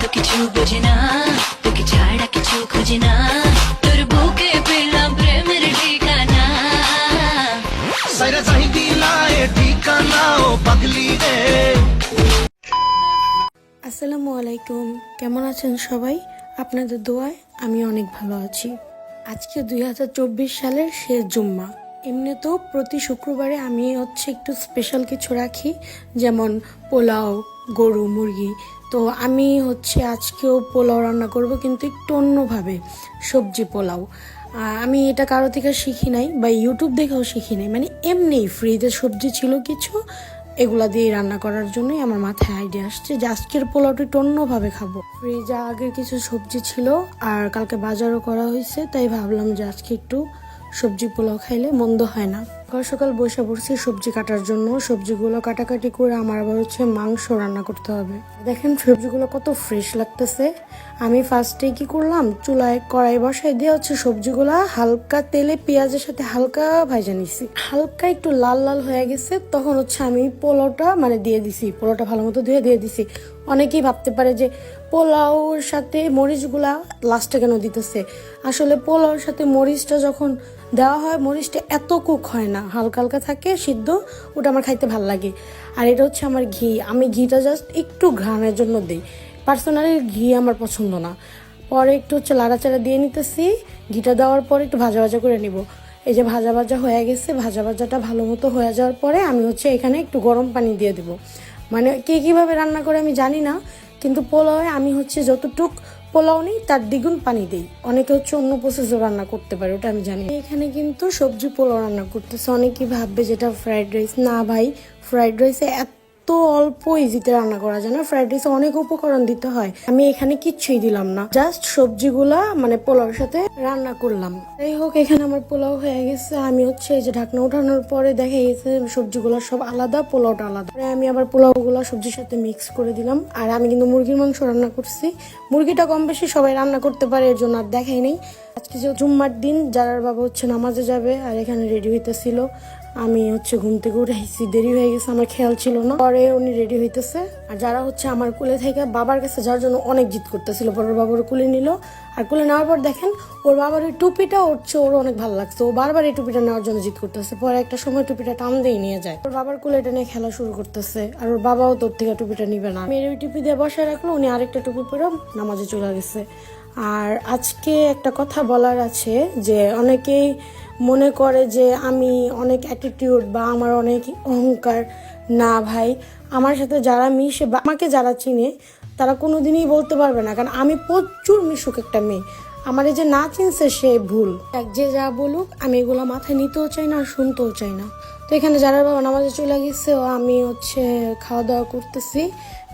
তো কিছু বোঝে না, তোকে ছাড়া কিছু খুঁজে না, তোর বুকে পেলাম প্রেমের ঠিকানা। সাইরা চাহি দিলায় ঠিকানা ও পাগলি রে। আসসালামু আলাইকুম, কেমন আছেন সবাই? আপনাদের দোয়ায় আমি অনেক ভালো আছি। আজকে 2024 সালের শেষ জুম্মা। এমনিতেও প্রতি শুক্রবারে আমি একটু স্পেশাল কিছু রাখি, যেমন পোলাও, গরু, মুরগি। তো আমি আজকেও পোলাও রান্না করব, কিন্তু একটু অন্যভাবে, সবজি পোলাও। আমি এটা কারো থেকে শিখি নাই বা ইউটিউব দেখেও শিখি নাই, মানে এমনি ফ্রিজে সবজি ছিল কিছু, এগুলা দিয়ে রান্না করার জন্যই আমার মাথায় আইডিয়া আসছে যে আজকের পোলাওটা একটু অন্যভাবে খাবো। ফ্রিজে আগের কিছু সবজি ছিল আর কালকে বাজারও করা হয়েছে, তাই ভাবলাম যে আজকে একটু সবজি পোলাও খাইলে মন্দ হয় না। সকাল সকাল বসে পড়ছি সবজি কাটার জন্য। সবজিগুলো কাটাকাটি করে আমার আবার মাংস রান্না করতে হবে। দেখেন সবজিগুলো কত ফ্রেশ লাগতেছে। আমি ফার্স্টে কি করলাম, চুলায় কড়াই বসাই দিয়ে সবজিগুলা হালকা তেলে পেঁয়াজের সাথে হালকা ভাজা নিছি। হালকা একটু লাল লাল হয়ে গেছে, তখন আমি পোলাওটা দিয়ে দিছি। পোলাওটা ভালো মতো ধুয়ে দিয়ে দিছি। অনেকেই ভাবতে পারে যে পোলাওর সাথে মরিচগুলা লাস্টে কেন দিতেছে। আসলে পোলাওর সাথে মরিচটা যখন দেওয়া হয়, মরিচটা এত কুক হয় না, হালকা হালকা থাকে সিদ্ধ, ওটা আমার খাইতে ভাল লাগে। আর এটা আমার ঘি, আমি ঘিটা জাস্ট একটু ঘ্রাণের জন্য দিই। পার্সোনালি ঘি আমার পছন্দ না। পরে একটু লাড়াচাড়া দিয়ে নিতেছি। ঘিটা দেওয়ার পরে একটু ভাজা ভাজা করে নিব। এই যে ভাজা ভাজা হয়ে গেছে, ভাজা ভাজাটা ভালো মতো হয়ে যাওয়ার পরে আমি এখানে একটু গরম পানি দিয়ে দিব। মানে কে কীভাবে রান্না করে আমি জানি না, কিন্তু পোলাওয়ে আমি যতটুক পোলাও নেই তার দ্বিগুণ পানি দিই। অনেকে অন্য প্রসেসও রান্না করতে পারে, ওটা আমি জানি। এখানে কিন্তু সবজি পোলাও রান্না করতেছে। অনেকেই ভাববে যেটা ফ্রাইড রাইস। না ভাই, ফ্রাইড রাইসে এত অল্প ইজিতে রান্না করা যায় না। ফ্রাইড রাইসে অনেক উপকরণ দিতে হয়। আমি এখানে কিচ্ছুই দিলাম না, জাস্ট সবজিগুলা পোলাওর সাথে রান্না করলাম। যাই হোক, এখানে আমার পোলাও হয়ে গেছে। আমি এই যে ঢাকনা ওঠানোর পরে দেখা গেছে সবজিগুলো সব আলাদা, পোলাওটা আলাদা। আমি আবার পোলাওগুলো সবজির সাথে মিক্স করে দিলাম। আর আমি কিন্তু মুরগির মাংস রান্না করছি। মুরগিটা কম বেশি সবাই রান্না করতে পারে, এর জন্য আর দেখাই নেই। আজকে যে জুম্মার দিন, যারার বাবা নামাজে যাবে, আর এখানে রেডি হইতেছিল। আমি ঘুম থেকে উঠেছি, দেরি হয়ে গেছে, আমার খেয়াল ছিল না। পরে উনি রেডি হইতেছে। আর যারা আমার কোলে থেকে বাবার কাছে যাওয়ার জন্য অনেক জিদ করতেছিল, পরে বাবার কোলে নিল। আর কোলে নেওয়ার পর দেখেন ওর বাবার ওই টুপিটা ওর অনেক ভালো লাগছে। ও বারবার এই টুপিটা নেওয়ার জন্য জিদ করতেছে। পরে একটা সময় টুপিটা টান দিয়ে নিয়ে যায়। ওর বাবার কোলে এটা নিয়ে খেলা শুরু করতেছে। আর ওর বাবাও তোর থেকে টুপিটা নিবে না। মেয়ের ওই টুপি দিয়ে বসায় রাখলো, উনি আরেকটা টুপি পরে নামাজে চলে গেছে। আর আজকে একটা কথা বলার আছে, যে অনেকেই মনে করে যে আমি অনেক অ্যাটিটিউড বা আমার অনেক অহংকার। না ভাই, আমার সাথে যারা মিশে বা আমাকে যারা চিনে, তারা কোনোদিনই বলতে পারবে না, কারণ আমি প্রচুর মিশুক একটা মেয়ে। আমার এই যে না চিনছে সে ভুল। যে যা বলুক, আমি এগুলো মাথায় নিতেও চাই না আর শুনতেও চাই না। তো এখানে যারা বাবা নামাজে চলে গেছে, আমি খাওয়া দাওয়া করতেছি।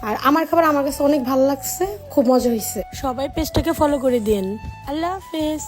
আর আমার খাবার আমার কাছে অনেক ভালো লাগছে, খুব মজা হয়েছে। সবাই পেজটাকে ফলো করে দিন। আল্লাহ হাফেজ।